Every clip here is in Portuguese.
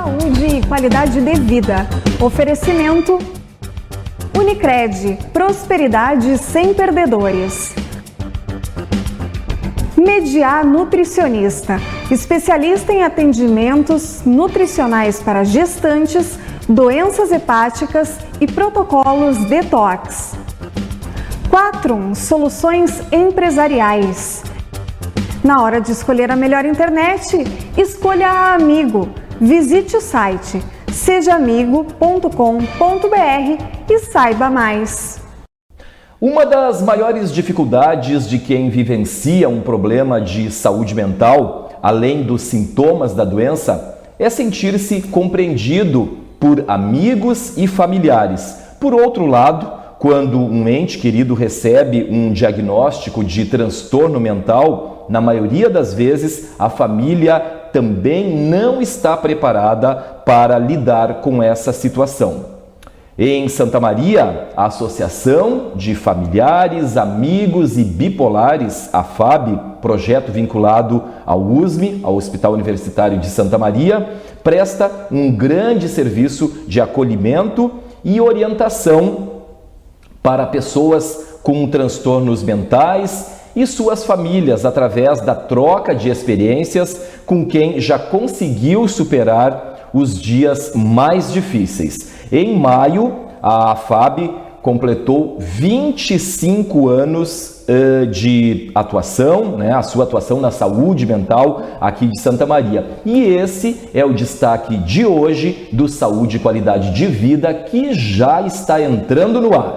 Saúde e qualidade de vida. Oferecimento Unicred, prosperidade sem perdedores. Mediar Nutricionista, especialista em atendimentos nutricionais para gestantes, doenças hepáticas e protocolos detox. Quatrum, soluções empresariais. Na hora de escolher a melhor internet, escolha a Amigo. Visite o site sejaamigo.com.br e saiba mais. Uma das maiores dificuldades de quem vivencia um problema de saúde mental, além dos sintomas da doença, é sentir-se compreendido por amigos e familiares. Por outro lado, quando um ente querido recebe um diagnóstico de transtorno mental, na maioria das vezes a família também não está preparada para lidar com essa situação. Em Santa Maria, a Associação de Familiares, Amigos e Bipolares, a AFAB, projeto vinculado ao USM, ao Hospital Universitário de Santa Maria, presta um grande serviço de acolhimento e orientação para pessoas com transtornos mentais e suas famílias, através da troca de experiências com quem já conseguiu superar os dias mais difíceis. Em maio, a AFAB completou 25 anos de atuação, a sua atuação na saúde mental aqui de Santa Maria. E esse é o destaque de hoje do Saúde e Qualidade de Vida, que já está entrando no ar.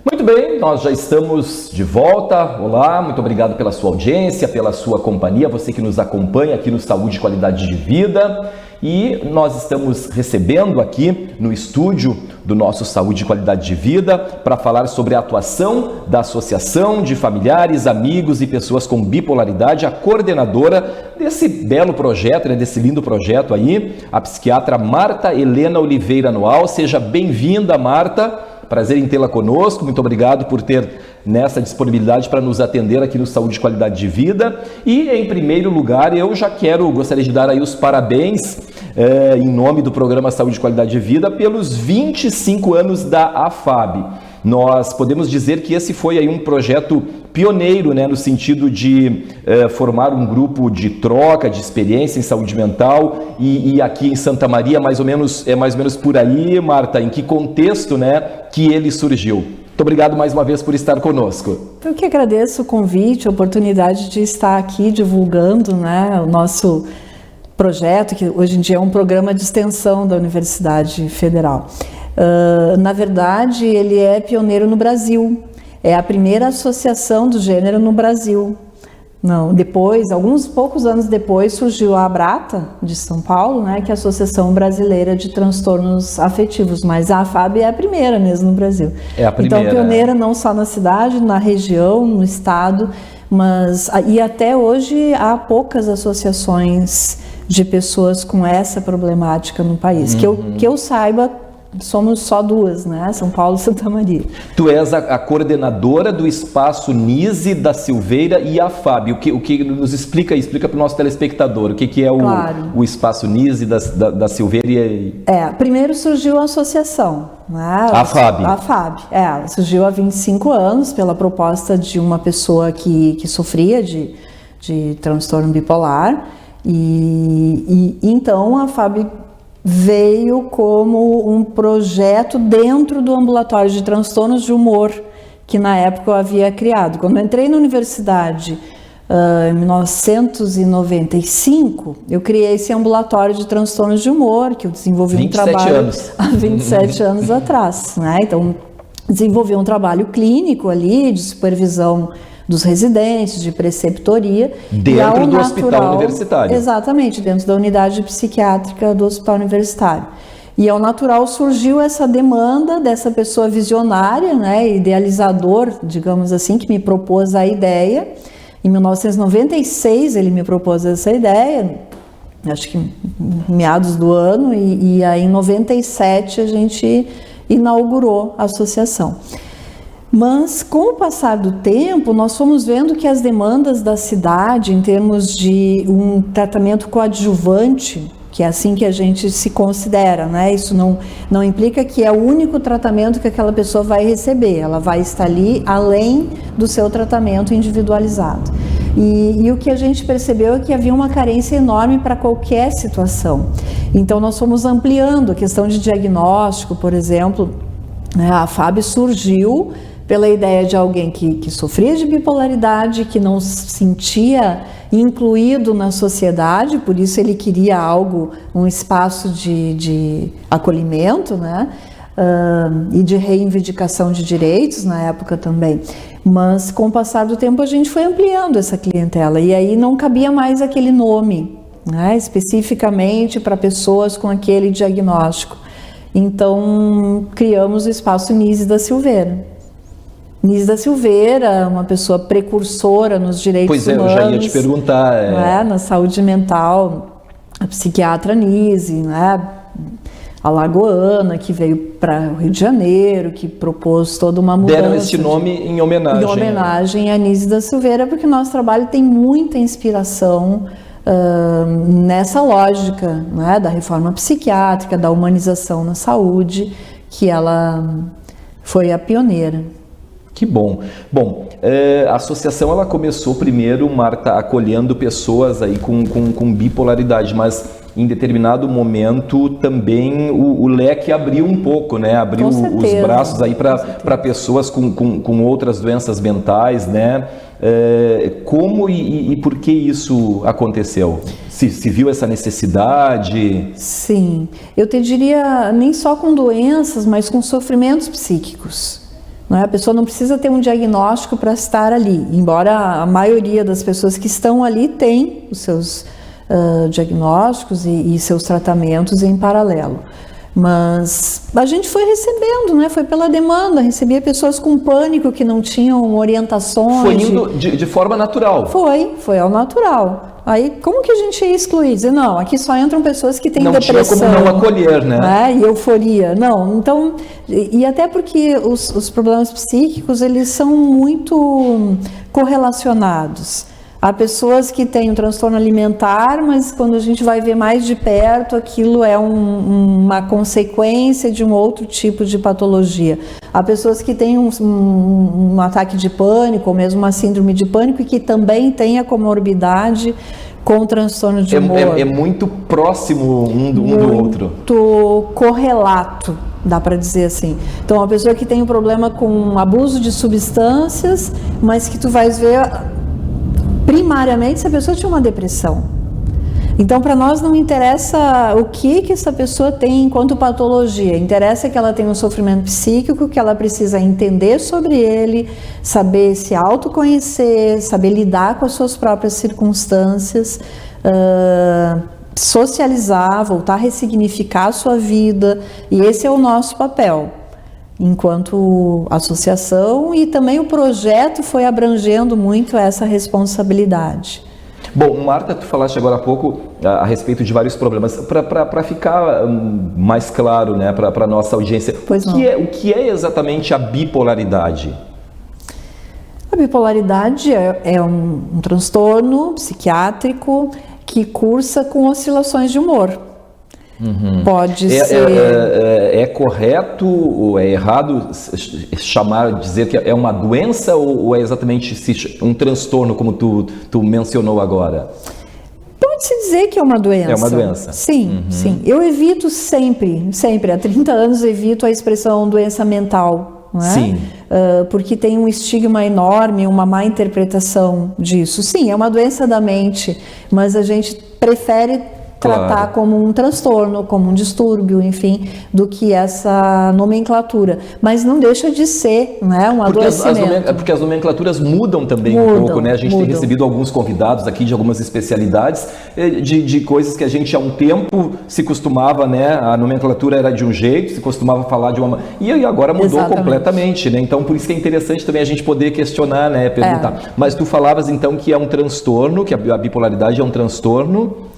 Muito bem, nós já estamos de volta. Olá, muito obrigado pela sua audiência, pela sua companhia, você que nos acompanha aqui no Saúde e Qualidade de Vida. E nós estamos recebendo aqui no estúdio do nosso Saúde e Qualidade de Vida para falar sobre a atuação da Associação de Familiares, Amigos e Pessoas com Bipolaridade, a coordenadora desse belo projeto, desse lindo projeto aí, a psiquiatra Marta Helena Oliveira Noal. Seja bem-vinda, Marta. Prazer em tê-la conosco, muito obrigado por ter nessa disponibilidade para nos atender aqui no Saúde e Qualidade de Vida. E em primeiro lugar, eu já gostaria de dar aí os parabéns em nome do programa Saúde e Qualidade de Vida pelos 25 anos da AFAB. Nós podemos dizer que esse foi aí um projeto pioneiro, no sentido de formar um grupo de troca de experiência em saúde mental e aqui em Santa Maria, mais ou menos por aí, Marta, em que contexto, que ele surgiu. Muito obrigado mais uma vez por estar conosco. Eu que agradeço o convite, a oportunidade de estar aqui divulgando, o nosso projeto, que hoje em dia é um programa de extensão da Universidade Federal. Na verdade, ele é pioneiro no Brasil. É a primeira associação do gênero no Brasil. Depois, alguns poucos anos depois, surgiu a ABRATA de São Paulo, que é a Associação Brasileira de Transtornos Afetivos, mas a AFAB é a primeira mesmo no Brasil. É a primeira. Então, pioneira não só na cidade, na região, no estado, e até hoje há poucas associações de pessoas com essa problemática no país. Que eu saiba, somos só duas, São Paulo e Santa Maria. Tu és a coordenadora do Espaço Nise da Silveira e a AFAB. O que nos explica para o nosso telespectador, o que é o Espaço Nise da Silveira e... Primeiro surgiu a associação, A AFAB. A AFAB, surgiu há 25 anos pela proposta de uma pessoa que sofria de transtorno bipolar e então a AFAB veio como um projeto dentro do ambulatório de transtornos de humor que na época eu havia criado. Quando eu entrei na universidade em 1995, eu criei esse ambulatório de transtornos de humor, que eu desenvolvi um trabalho há 27 anos atrás. Então, desenvolvi um trabalho clínico ali de supervisão dos residentes, de preceptoria. Dentro do hospital universitário. Exatamente, dentro da unidade psiquiátrica do hospital universitário. E ao natural surgiu essa demanda dessa pessoa visionária, idealizador, digamos assim, que me propôs a ideia. Em 1996 ele me propôs essa ideia, acho que meados do ano, e aí em 97 a gente inaugurou a associação. Mas com o passar do tempo, nós fomos vendo que as demandas da cidade, em termos de um tratamento coadjuvante, que é assim que a gente se considera, né? Isso não implica que é o único tratamento que aquela pessoa vai receber, ela vai estar ali além do seu tratamento individualizado. E o que a gente percebeu é que havia uma carência enorme para qualquer situação. Então nós fomos ampliando a questão de diagnóstico, por exemplo, né? A FAB surgiu pela ideia de alguém que sofria de bipolaridade, que não se sentia incluído na sociedade, por isso ele queria um espaço de acolhimento, né? E de reivindicação de direitos na época também. Mas com o passar do tempo a gente foi ampliando essa clientela, e aí não cabia mais aquele nome, né? Especificamente para pessoas com aquele diagnóstico. Então criamos o espaço Nise da Silveira. Nise da Silveira, uma pessoa precursora nos direitos humanos. Eu já ia te perguntar. Né, na saúde mental, a psiquiatra Nise, né, alagoana, que veio para o Rio de Janeiro, que propôs toda uma mudança. Deram esse nome em homenagem. Em homenagem a Nise da Silveira, porque o nosso trabalho tem muita inspiração nessa lógica, né, da reforma psiquiátrica, da humanização na saúde, que ela foi a pioneira. Que bom. Bom, a associação ela começou primeiro, Marta, acolhendo pessoas aí com bipolaridade, mas em determinado momento também o leque abriu um pouco, né? Abriu os braços aí para pessoas com outras doenças mentais, né? Como e por que isso aconteceu? Se viu essa necessidade? Sim, eu te diria nem só com doenças, mas com sofrimentos psíquicos. A pessoa não precisa ter um diagnóstico para estar ali, embora a maioria das pessoas que estão ali tem os seus diagnósticos e seus tratamentos em paralelo. Mas a gente foi recebendo, né? Foi pela demanda, recebia pessoas com pânico que não tinham orientações. Foi indo de forma natural. Foi ao natural. Aí, como que a gente ia excluir? Dizer, não, aqui só entram pessoas que têm depressão. Não tinha como não acolher, né? E euforia. Não, então... E até porque os problemas psíquicos, eles são muito correlacionados. Há pessoas que têm um transtorno alimentar, mas quando a gente vai ver mais de perto, aquilo é uma consequência de um outro tipo de patologia. Há pessoas que têm um ataque de pânico, ou mesmo uma síndrome de pânico, e que também têm a comorbidade com transtorno de humor. É muito próximo um do outro. Muito correlato, dá para dizer assim. Então, uma pessoa que tem um problema com abuso de substâncias, mas que tu vais ver... primariamente, se a pessoa tinha uma depressão. Então, para nós não interessa o que essa pessoa tem enquanto patologia, interessa que ela tenha um sofrimento psíquico, que ela precisa entender sobre ele, saber se autoconhecer, saber lidar com as suas próprias circunstâncias, socializar, voltar a ressignificar a sua vida, e esse é o nosso papel enquanto associação, e também o projeto foi abrangendo muito essa responsabilidade. Bom, Marta, tu falaste agora há pouco a respeito de vários problemas. Para ficar mais claro, né, para a nossa audiência, o que é exatamente a bipolaridade? A bipolaridade é um transtorno psiquiátrico que cursa com oscilações de humor. Pode ser... É correto ou é errado dizer que é uma doença, ou é exatamente um transtorno, como tu mencionou agora? Pode-se dizer que é uma doença. É uma doença. Sim, sim. Eu evito sempre, há 30 anos evito a expressão doença mental. Não é? Sim. Porque tem um estigma enorme, uma má interpretação disso. Sim, é uma doença da mente, mas a gente prefere tratar como um transtorno, como um distúrbio, enfim, do que essa nomenclatura. Mas não deixa de ser, né, um adoecimento. Porque as nomenclaturas mudam também um pouco, né? A gente tem recebido alguns convidados aqui de algumas especialidades, de coisas que a gente há um tempo se costumava, né? A nomenclatura era de um jeito, se costumava falar de uma... E agora mudou completamente, né? Então, por isso que é interessante também a gente poder questionar, né? Perguntar. Mas tu falavas, então, que é um transtorno, que a bipolaridade é um transtorno...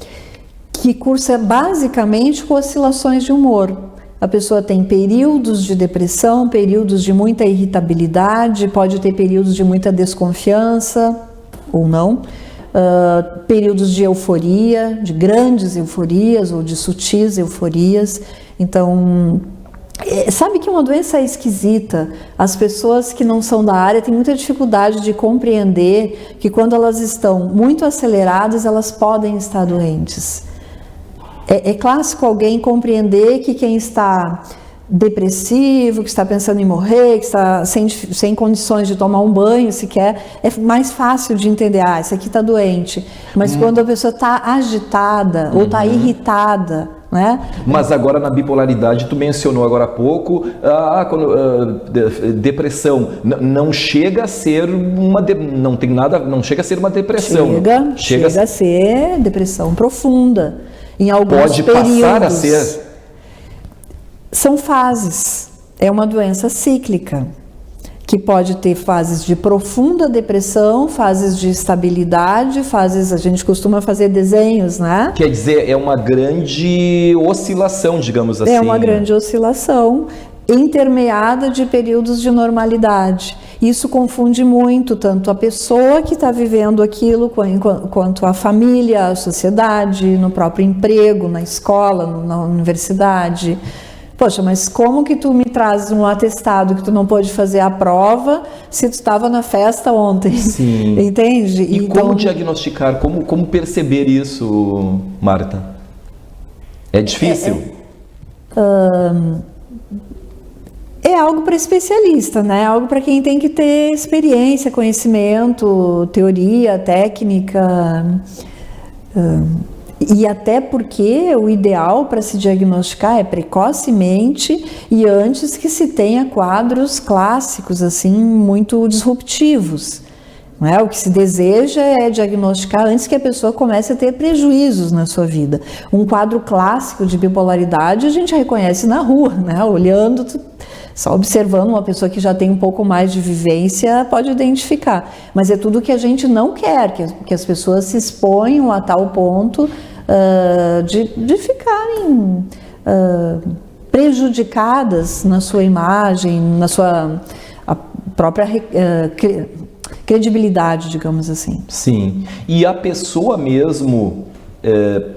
que cursa basicamente com oscilações de humor. A pessoa tem períodos de depressão, períodos de muita irritabilidade, pode ter períodos de muita desconfiança ou não, períodos de euforia, de grandes euforias ou de sutis euforias. Então, sabe que uma doença é esquisita? As pessoas que não são da área têm muita dificuldade de compreender que quando elas estão muito aceleradas, elas podem estar doentes. É clássico alguém compreender que quem está depressivo, que está pensando em morrer, que está sem condições de tomar um banho sequer, é mais fácil de entender, esse aqui está doente. Mas quando a pessoa está agitada ou está irritada, né? Mas agora na bipolaridade, tu mencionou agora há pouco, depressão não chega a ser não chega a ser uma depressão. Chega a ser depressão profunda. Em alguns pode períodos. Passar a ser. São fases. É uma doença cíclica, que pode ter fases de profunda depressão, fases de estabilidade, fases, a gente costuma fazer desenhos, né? Quer dizer, é uma grande oscilação, digamos assim. É uma grande oscilação, intermeada de períodos de normalidade. Isso confunde muito tanto a pessoa que está vivendo aquilo, quanto a família, a sociedade, no próprio emprego, na escola, na universidade. Poxa, mas como que tu me trazes um atestado que tu não pôde fazer a prova se tu estava na festa ontem? Sim. Entende? E então, como diagnosticar, como perceber isso, Marta? É difícil? É algo para especialista, né? Algo para quem tem que ter experiência, conhecimento, teoria, técnica. E até porque o ideal para se diagnosticar é precocemente e antes que se tenha quadros clássicos, assim, muito disruptivos. Não é? O que se deseja é diagnosticar antes que a pessoa comece a ter prejuízos na sua vida. Um quadro clássico de bipolaridade a gente reconhece na rua, né? Olhando, só observando uma pessoa que já tem um pouco mais de vivência pode identificar. Mas é tudo que a gente não quer, que as pessoas se exponham a tal ponto de ficarem prejudicadas na sua imagem, na sua própria credibilidade, digamos assim. Sim. E a pessoa mesmo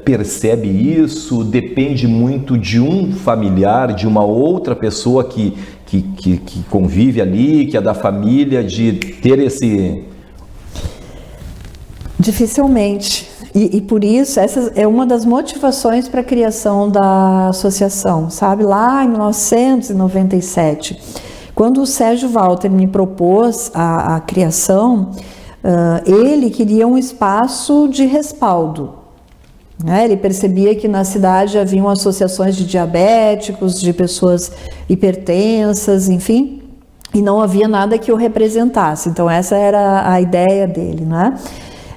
percebe isso? Depende muito de um familiar, de uma outra pessoa que convive ali, que é da família, de ter esse... Dificilmente. E por isso, essa é uma das motivações para a criação da associação, sabe? Lá em 1997, quando o Sérgio Walter me propôs a criação, ele queria um espaço de respaldo. Né? Ele percebia que na cidade haviam associações de diabéticos, de pessoas hipertensas, enfim, e não havia nada que o representasse. Então essa era a ideia dele, né?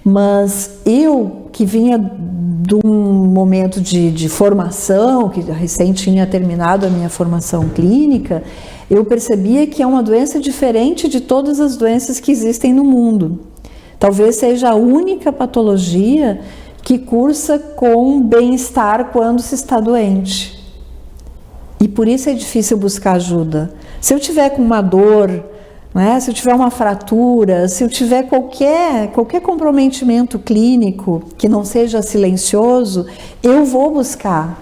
Mas eu, que vinha de um momento de formação, que recém tinha terminado a minha formação clínica, eu percebia que é uma doença diferente de todas as doenças que existem no mundo. Talvez seja a única patologia que cursa com bem-estar quando se está doente. E por isso é difícil buscar ajuda. Se eu tiver com uma dor, né, se eu tiver uma fratura, se eu tiver qualquer comprometimento clínico que não seja silencioso, eu vou buscar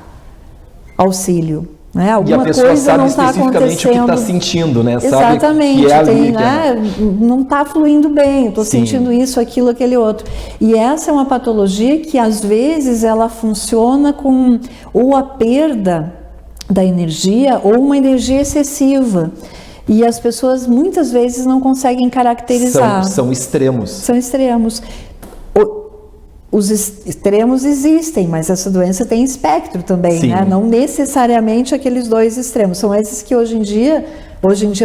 auxílio. Né? Alguma e a pessoa coisa sabe não está especificamente acontecendo. O que está sentindo, né? Exatamente, sabe que é tem, né? Não está fluindo bem, estou sentindo isso, aquilo, aquele outro. E essa é uma patologia que às vezes ela funciona com ou a perda da energia ou uma energia excessiva. E as pessoas muitas vezes não conseguem caracterizar. São extremos. São extremos. Os extremos existem, mas essa doença tem espectro também, né? Não necessariamente aqueles dois extremos. São esses que hoje em dia,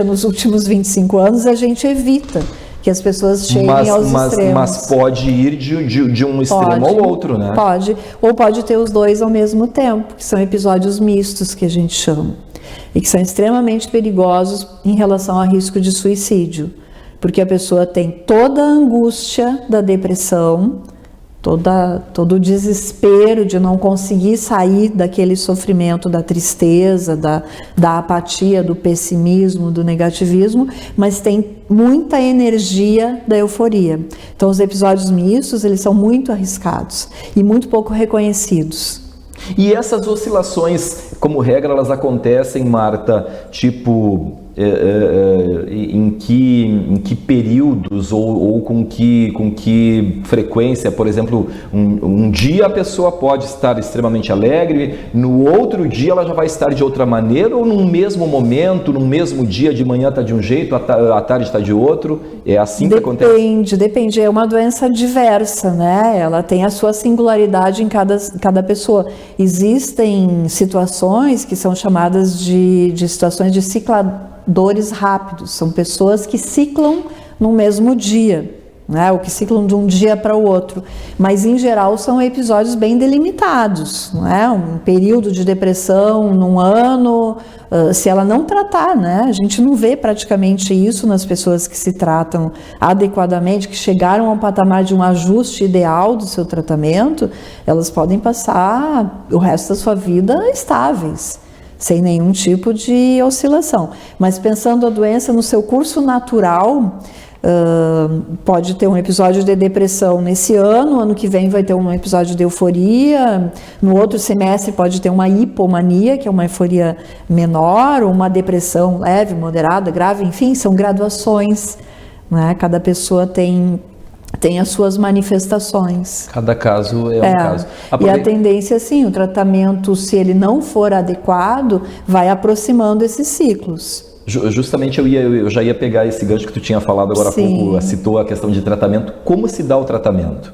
nos últimos 25 anos, a gente evita que as pessoas cheguem aos extremos. Mas pode ir de um extremo ao outro, né? Pode. Ou pode ter os dois ao mesmo tempo, que são episódios mistos que a gente chama. E que são extremamente perigosos em relação ao risco de suicídio. Porque a pessoa tem toda a angústia da depressão, todo o desespero de não conseguir sair daquele sofrimento, da tristeza, da apatia, do pessimismo, do negativismo, mas tem muita energia da euforia. Então os episódios mistos, eles são muito arriscados e muito pouco reconhecidos. E essas oscilações, como regra, elas acontecem, Marta, tipo, em que períodos ou com que frequência? Por exemplo, um dia a pessoa pode estar extremamente alegre, no outro dia ela já vai estar de outra maneira, ou num mesmo momento, num mesmo dia, de manhã está de um jeito, à tarde está de outro? É assim que acontece? Depende, é uma doença diversa, né? Ela tem a sua singularidade em cada pessoa. Existem situações que são chamadas de situações de cicladores rápidos, são pessoas que ciclam no mesmo dia, né? Ou que ciclam de um dia para o outro, mas em geral são episódios bem delimitados, né? Um período de depressão num ano, se ela não tratar, né? A gente não vê praticamente isso nas pessoas que se tratam adequadamente, que chegaram ao patamar de um ajuste ideal do seu tratamento, elas podem passar o resto da sua vida estáveis, sem nenhum tipo de oscilação. Mas pensando a doença no seu curso natural, pode ter um episódio de depressão nesse ano que vem vai ter um episódio de euforia, no outro semestre pode ter uma hipomania, que é uma euforia menor, ou uma depressão leve, moderada, grave, enfim, são graduações, né? Cada pessoa tem as suas manifestações. Cada caso é um caso. E a tendência, sim, o tratamento, se ele não for adequado, vai aproximando esses ciclos. Justamente eu já ia pegar esse gancho que tu tinha falado agora há pouco, citou a questão de tratamento. Como se dá o tratamento?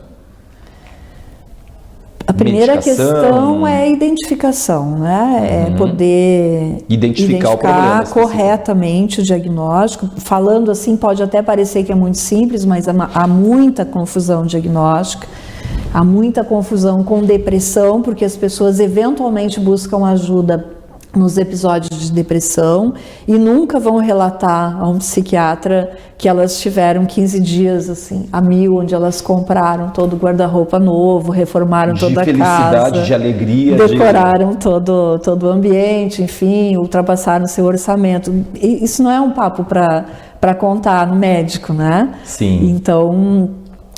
A primeira questão é a identificação, né? É poder identificar o problema corretamente o diagnóstico. Falando assim, pode até parecer que é muito simples, mas há muita confusão diagnóstica, há muita confusão com depressão, porque as pessoas eventualmente buscam ajuda nos episódios de depressão e nunca vão relatar a um psiquiatra que elas tiveram 15 dias assim, a mil, onde elas compraram todo o guarda-roupa novo, reformaram toda a casa, de felicidade, de alegria, decoraram todo o ambiente, enfim, ultrapassaram seu orçamento. E isso não é um papo para contar no médico, né? Sim. Então,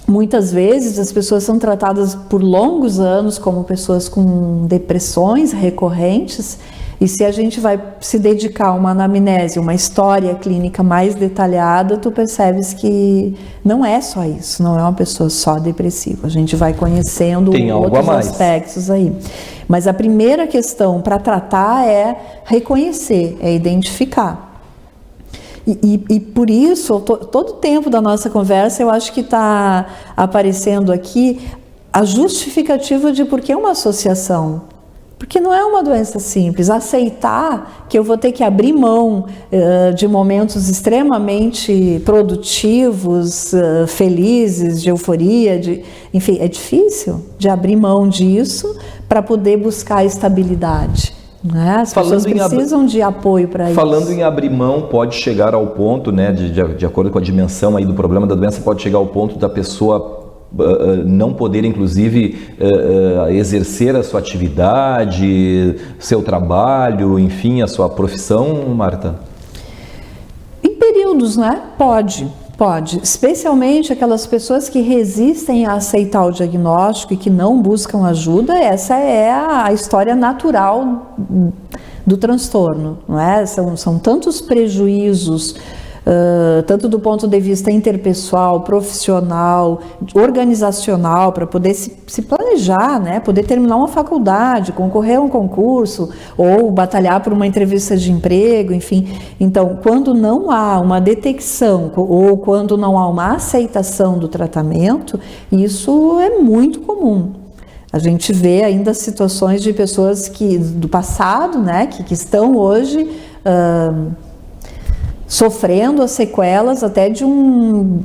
muitas vezes as pessoas são tratadas por longos anos como pessoas com depressões recorrentes. E se a gente vai se dedicar a uma anamnese, uma história clínica mais detalhada, tu percebes que não é só isso, não é uma pessoa só depressiva. A gente vai conhecendo outros aspectos aí. Mas a primeira questão para tratar é reconhecer, é identificar. E por isso, todo o tempo da nossa conversa, eu acho que está aparecendo aqui a justificativa de por que uma associação. Porque não é uma doença simples. Aceitar que eu vou ter que abrir mão de momentos extremamente produtivos, felizes, de euforia, enfim, é difícil de abrir mão disso para poder buscar estabilidade. Né? As pessoas precisam de apoio para isso. Falando em abrir mão, pode chegar ao ponto, né, de acordo com a dimensão aí do problema da doença, pode chegar ao ponto da pessoa não poder, inclusive, exercer a sua atividade, seu trabalho, enfim, a sua profissão, Marta? Em períodos, né? Pode. Especialmente aquelas pessoas que resistem a aceitar o diagnóstico e que não buscam ajuda, essa é a história natural do transtorno, não é? São tantos prejuízos, tanto do ponto de vista interpessoal, profissional, organizacional, para poder se planejar, né? Poder terminar uma faculdade, concorrer a um concurso ou batalhar por uma entrevista de emprego, enfim. Então, quando não há uma detecção ou quando não há uma aceitação do tratamento, isso é muito comum. A gente vê ainda situações de pessoas do passado, né, que estão hoje sofrendo as sequelas até de um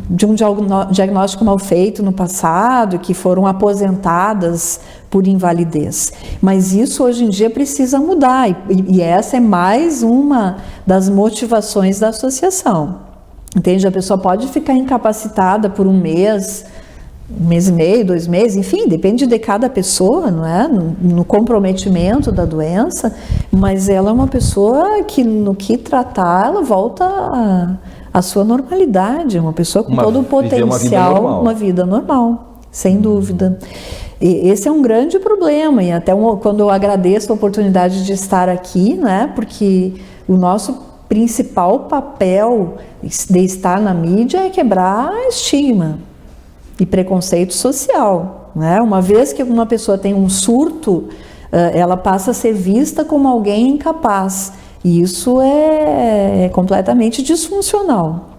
diagnóstico mal feito no passado, que foram aposentadas por invalidez. Mas isso hoje em dia precisa mudar, e essa é mais uma das motivações da associação. Entende? A pessoa pode ficar incapacitada por um mês, 1 mês e meio, 2 meses, enfim, depende de cada pessoa, não é? No comprometimento da doença, mas ela é uma pessoa que, no que tratar, ela volta à sua normalidade, uma pessoa com todo o potencial, uma vida normal, sem dúvida. E esse é um grande problema, e até quando eu agradeço a oportunidade de estar aqui, né? Porque o nosso principal papel de estar na mídia é quebrar estigma e preconceito social, né? Uma vez que uma pessoa tem um surto, ela passa a ser vista como alguém incapaz, e isso é completamente disfuncional.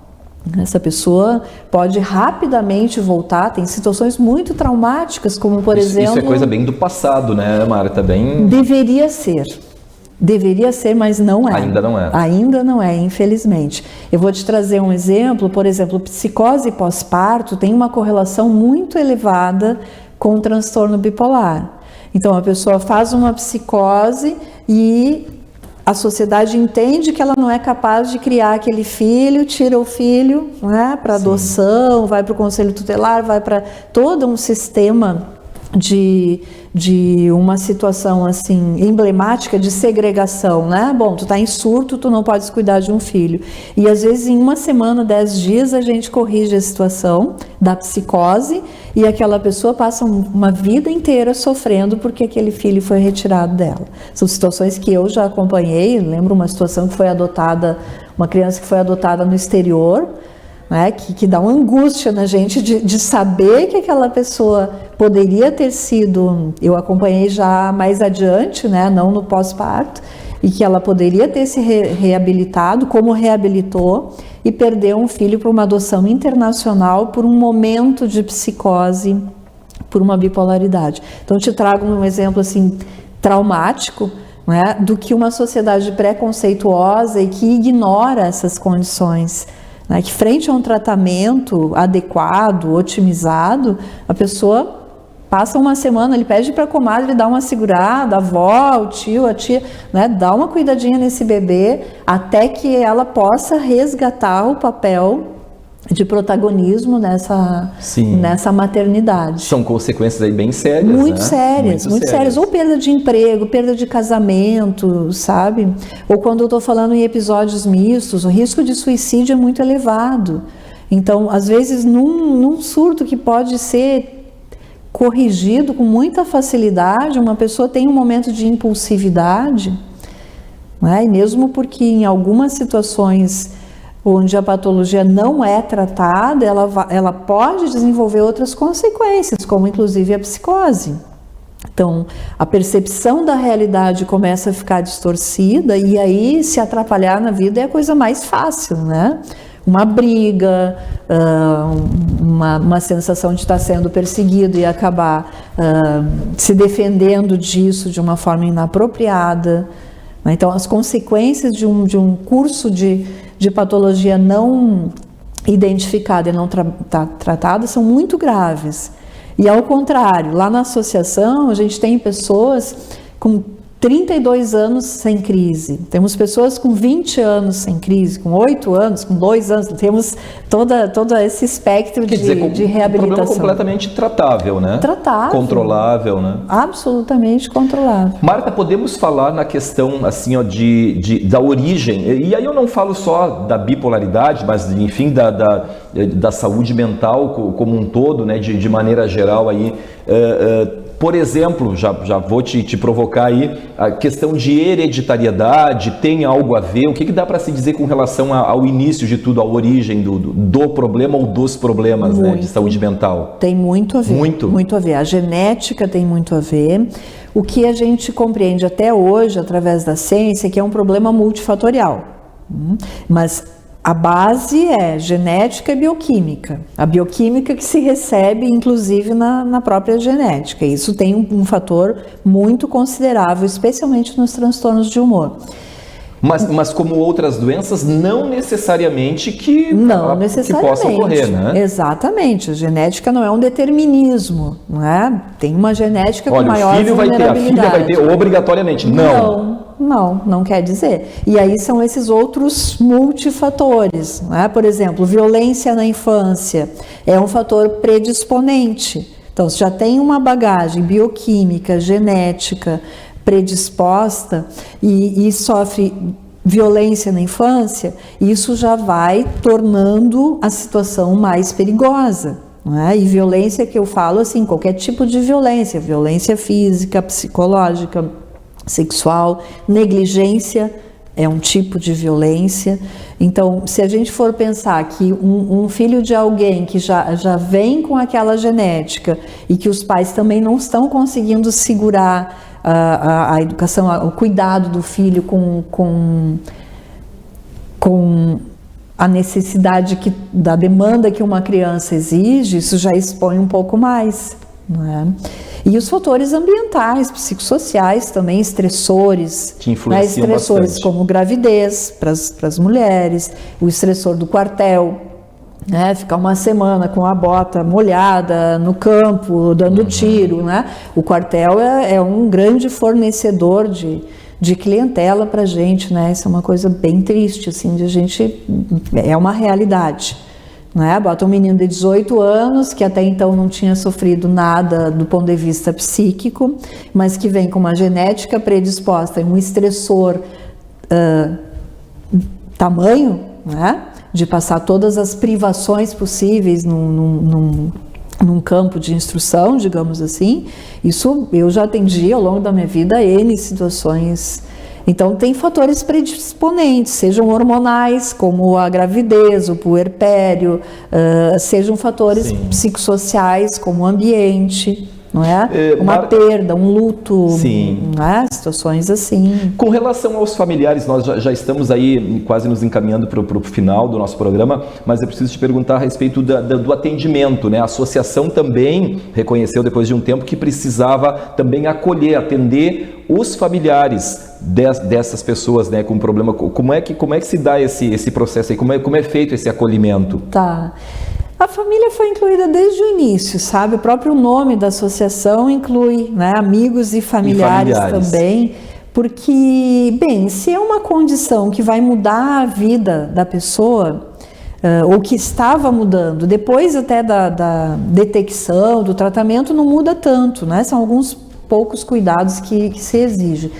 Essa pessoa pode rapidamente voltar, tem situações muito traumáticas, como por exemplo... Isso é coisa bem do passado, né, Marta? Deveria ser, mas não é. Ainda não é. Ainda não é, infelizmente. Eu vou te trazer um exemplo. Por exemplo, psicose pós-parto tem uma correlação muito elevada com o transtorno bipolar. Então, a pessoa faz uma psicose e a sociedade entende que ela não é capaz de criar aquele filho, tira o filho, né, para adoção, vai para o conselho tutelar, vai para todo um sistema de uma situação assim emblemática de segregação, né? Bom, tu tá em surto, tu não podes cuidar de um filho. E às vezes em 1 semana, 10 dias a gente corrige a situação da psicose e aquela pessoa passa uma vida inteira sofrendo porque aquele filho foi retirado dela. São situações que eu já acompanhei. Eu lembro uma situação que foi adotada, uma criança que foi adotada no exterior, né, que dá uma angústia na gente de saber que aquela pessoa poderia ter sido, eu acompanhei já mais adiante, né, não no pós-parto, e que ela poderia ter se reabilitado, como reabilitou, e perdeu um filho para uma adoção internacional por um momento de psicose, por uma bipolaridade. Então, te trago um exemplo assim traumático, né, do que uma sociedade preconceituosa e que ignora essas condições, né, que frente a um tratamento adequado, otimizado, a pessoa passa 1 semana, ele pede para a comadre dar uma segurada, a avó, o tio, a tia, né, dá uma cuidadinha nesse bebê, até que ela possa resgatar o papel de protagonismo nessa maternidade. São consequências aí bem sérias, muito sérias. Ou perda de emprego, perda de casamento, sabe? Ou quando eu estou falando em episódios mistos, o risco de suicídio é muito elevado. Então, às vezes, num surto que pode ser corrigido com muita facilidade, uma pessoa tem um momento de impulsividade, né? E mesmo porque em algumas situações onde a patologia não é tratada, ela pode desenvolver outras consequências, como inclusive a psicose. Então, a percepção da realidade começa a ficar distorcida e aí se atrapalhar na vida é a coisa mais fácil, né? Uma briga, uma sensação de estar sendo perseguido e acabar se defendendo disso de uma forma inapropriada. Então, as consequências de um curso de patologia não identificada e não tratada são muito graves. E ao contrário, lá na associação a gente tem pessoas com 32 anos sem crise, temos pessoas com 20 anos sem crise, com 8 anos, com 2 anos, temos todo esse espectro de reabilitação. Um problema completamente tratável, né? Tratável. Controlável, né? Absolutamente controlável. Marta, podemos falar na questão assim, ó, da origem, e aí eu não falo só da bipolaridade, mas enfim, da saúde mental como um todo, né? De maneira geral aí. Por exemplo, já vou te provocar aí, a questão de hereditariedade tem algo a ver? O que dá para se dizer com relação ao início de tudo, à origem do problema ou dos problemas, né, de saúde mental? Tem muito a ver. Muito a ver. A genética tem muito a ver. O que a gente compreende até hoje, através da ciência, é que é um problema multifatorial. Mas a base é genética e bioquímica. A bioquímica que se recebe, inclusive, na própria genética. Isso tem um fator muito considerável, especialmente nos transtornos de humor. Mas como outras doenças, não necessariamente que possam ocorrer, né? Exatamente. A genética não é um determinismo, não é? Tem uma genética com maior vulnerabilidade. A filha vai ter obrigatoriamente. Não quer dizer. E aí são esses outros multifatores, não é? Por exemplo, violência na infância é um fator predisponente. Então, se já tem uma bagagem bioquímica, genética predisposta e sofre violência na infância, isso já vai tornando a situação mais perigosa. Não é? E violência que eu falo assim, qualquer tipo de violência, violência física, psicológica, sexual, negligência é um tipo de violência. Então, se a gente for pensar que um filho de alguém que já vem com aquela genética e que os pais também não estão conseguindo segurar a educação, o cuidado do filho com a necessidade da demanda que uma criança exige, isso já expõe um pouco mais, não é? E os fatores ambientais, psicossociais também, estressores, que influenciam bastante. Como gravidez para as mulheres, o estressor do quartel, né? Ficar uma semana com a bota molhada no campo, dando tiro, né? O quartel é um grande fornecedor de clientela para a gente, né? Isso é uma coisa bem triste, assim, é uma realidade. Né? Bota um menino de 18 anos, que até então não tinha sofrido nada do ponto de vista psíquico, mas que vem com uma genética predisposta e um estressor tamanho, né? De passar todas as privações possíveis num campo de instrução, digamos assim. Isso eu já atendi ao longo da minha vida N situações. Então, tem fatores predisponentes, sejam hormonais, como a gravidez, o puerpério, sejam fatores psicossociais, como o ambiente, não é? Uma perda, um luto, não é? Situações assim. Com relação aos familiares, nós já estamos aí quase nos encaminhando para o final do nosso programa, mas eu preciso te perguntar a respeito do atendimento, né? A associação também reconheceu depois de um tempo que precisava também atender os familiares dessas pessoas, né, com problema. Como é que se dá esse processo aí? Como é feito esse acolhimento? Tá. A família foi incluída desde o início, sabe? O próprio nome da associação inclui, né, amigos e familiares também, porque, bem, se é uma condição que vai mudar a vida da pessoa, ou que estava mudando, depois até da detecção, do tratamento, não muda tanto, né? São alguns poucos cuidados que se exige.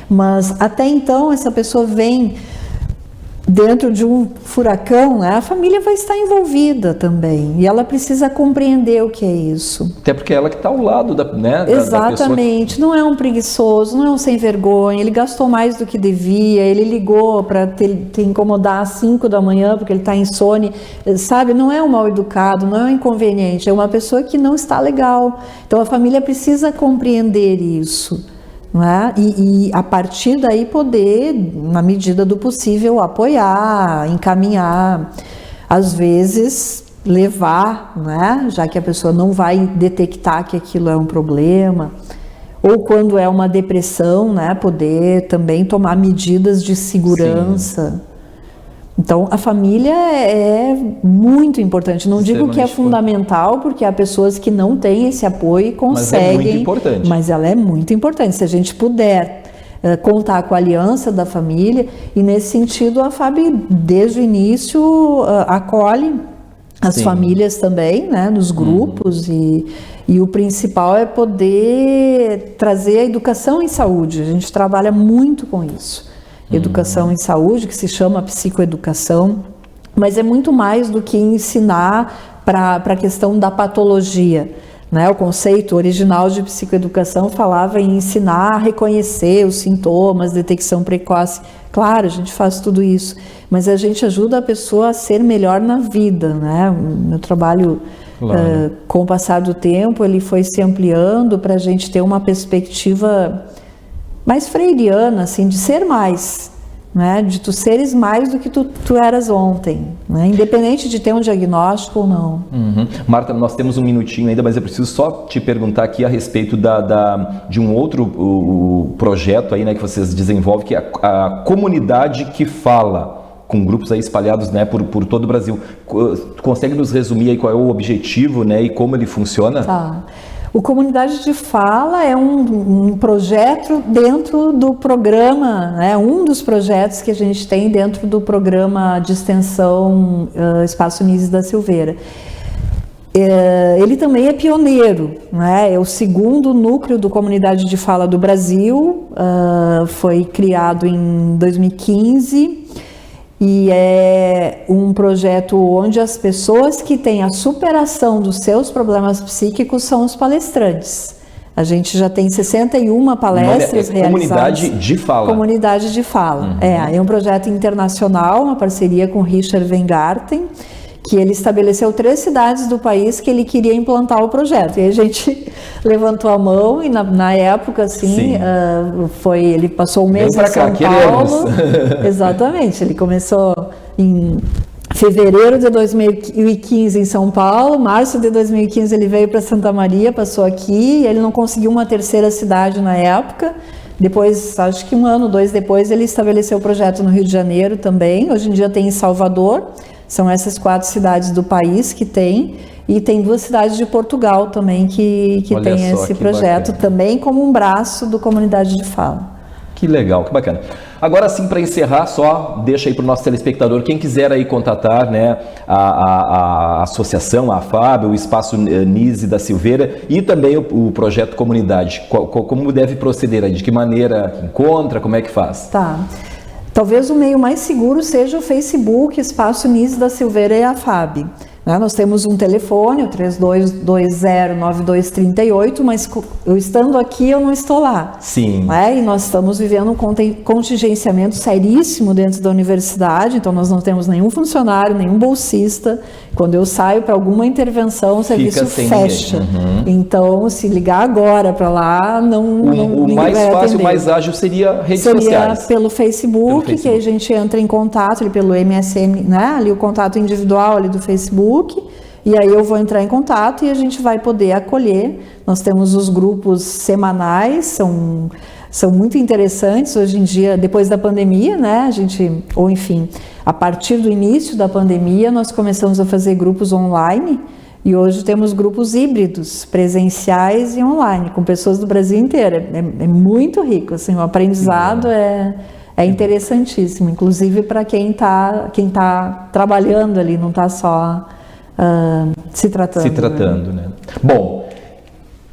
Mas até então essa pessoa vem dentro de um furacão, né? A família vai estar envolvida também e ela precisa compreender o que é isso. Até porque é ela que está ao lado da Exatamente, não é um preguiçoso, não é um sem vergonha, ele gastou mais do que devia, ele ligou para te incomodar às 5 da manhã porque ele está insone, sabe? Não é um mal educado, não é um inconveniente, é uma pessoa que não está legal. Então a família precisa compreender isso. Não é? E a partir daí poder, na medida do possível, apoiar, encaminhar, às vezes levar, né? Já que a pessoa não vai detectar que aquilo é um problema, ou quando é uma depressão, né? Poder também tomar medidas de segurança. Sim. Então, a família é muito importante. Não digo que é fundamental, porque há pessoas que não têm esse apoio e conseguem. Mas é muito importante. Mas ela é muito importante. Se a gente puder contar com a aliança da família, e nesse sentido a FAB, desde o início, acolhe as famílias também, né, nos grupos, e o principal é poder trazer a educação em saúde. A gente trabalha muito com isso. Educação em saúde, que se chama psicoeducação, mas é muito mais do que ensinar para a questão da patologia, né? O conceito original de psicoeducação falava em ensinar a reconhecer os sintomas, detecção precoce. Claro, a gente faz tudo isso, mas a gente ajuda a pessoa a ser melhor na vida, né? O meu trabalho, com o passar do tempo, ele foi se ampliando para a gente ter uma perspectiva mais freiriana, assim, de ser mais, né, de tu seres mais do que tu eras ontem, né, independente de ter um diagnóstico ou não. Marta, nós temos um minutinho ainda, mas eu preciso só te perguntar aqui a respeito de um outro projeto aí, né, que vocês desenvolvem, que é a Comunidade que Fala, com grupos aí espalhados, né, por todo o Brasil. Tu consegue nos resumir aí qual é o objetivo, né, e como ele funciona? Tá. O Comunidade de Fala é um projeto dentro do programa, né, um dos projetos que a gente tem dentro do programa de extensão Espaço Nise da Silveira. Ele também é pioneiro, né? É o segundo núcleo do Comunidade de Fala do Brasil, foi criado em 2015 e é um projeto onde as pessoas que têm a superação dos seus problemas psíquicos são os palestrantes. A gente já tem 61 palestras realizadas. Comunidade de Fala. Comunidade de Fala. É um projeto internacional, uma parceria com Richard Weingarten, que ele estabeleceu 3 cidades do país que ele queria implantar o projeto. E a gente levantou a mão e na época, assim, ele passou um mês em São Paulo. Exatamente, ele começou em fevereiro de 2015 em São Paulo, março de 2015 ele veio para Santa Maria, passou aqui, e ele não conseguiu uma terceira cidade na época. Depois, acho que 1 ano, 2 depois, ele estabeleceu o projeto no Rio de Janeiro também. Hoje em dia tem em Salvador. São essas 4 cidades do país que tem, e tem 2 cidades de Portugal também que tem esse projeto bacana, também como um braço do Comunidade de Fala. Que legal, que bacana. Agora sim, para encerrar, só deixa aí para o nosso telespectador, quem quiser aí contatar, né, a associação, a AFAB, o Espaço Nise da Silveira e também o projeto Comunidade, como deve proceder aí, de que maneira encontra, como é que faz? Tá. Talvez o meio mais seguro seja o Facebook, Espaço Nise da Silveira e a AFAB. Nós temos um telefone, o 32209238, mas eu estando aqui, eu não estou lá. Sim. E nós estamos vivendo um contingenciamento seríssimo dentro da universidade, então nós não temos nenhum funcionário, nenhum bolsista. Quando eu saio para alguma intervenção, o serviço fecha. Então, se ligar agora para lá, o mais fácil, o mais ágil seria redes sociais. Seria pelo Facebook, que a gente entra em contato, ali pelo MSN, né? Ali o contato individual ali do Facebook. E aí eu vou entrar em contato e a gente vai poder acolher. Nós temos os grupos semanais, são muito interessantes hoje em dia, depois da pandemia, né? A partir do início da pandemia, nós começamos a fazer grupos online e hoje temos grupos híbridos, presenciais e online, com pessoas do Brasil inteiro. É muito rico, assim, o aprendizado é interessantíssimo, inclusive para quem tá trabalhando ali, não está só se tratando. Né? Bom,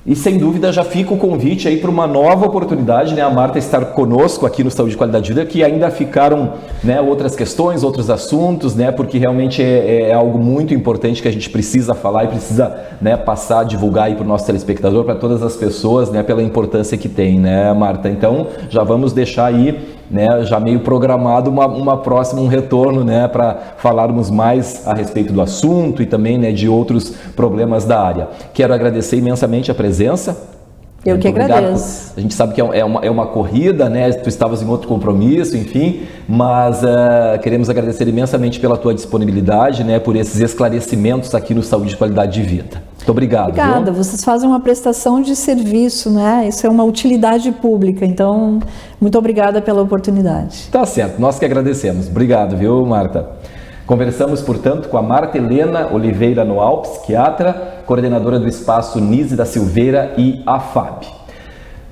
e sem dúvida já fica o convite aí para uma nova oportunidade, né? A Marta estar conosco aqui no Saúde e Qualidade de Vida, que ainda ficaram, né, outras questões, outros assuntos, né? Porque realmente é algo muito importante que a gente precisa falar e precisa, né, passar, divulgar aí para o nosso telespectador, para todas as pessoas, né, pela importância que tem, né, Marta? Então já vamos deixar aí, né, já meio programado um retorno, né, para falarmos mais a respeito do assunto e também, né, de outros problemas da área. Quero agradecer imensamente a presença. Eu que agradeço. A gente sabe que é uma corrida, né? Tu estavas em outro compromisso, enfim, mas queremos agradecer imensamente pela tua disponibilidade, né? Por esses esclarecimentos aqui no Saúde e Qualidade de Vida. Muito obrigado. Obrigada. Viu? Vocês fazem uma prestação de serviço, né? Isso é uma utilidade pública. Então, muito obrigada pela oportunidade. Tá certo. Nós que agradecemos. Obrigado, viu, Marta? Conversamos, portanto, com a Marta Helena Oliveira Noal, psiquiatra, coordenadora do Espaço Nise da Silveira e AFAB.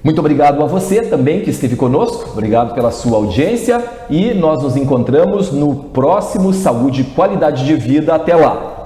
Muito obrigado a você também que esteve conosco, obrigado pela sua audiência e nós nos encontramos no próximo Saúde e Qualidade de Vida. Até lá!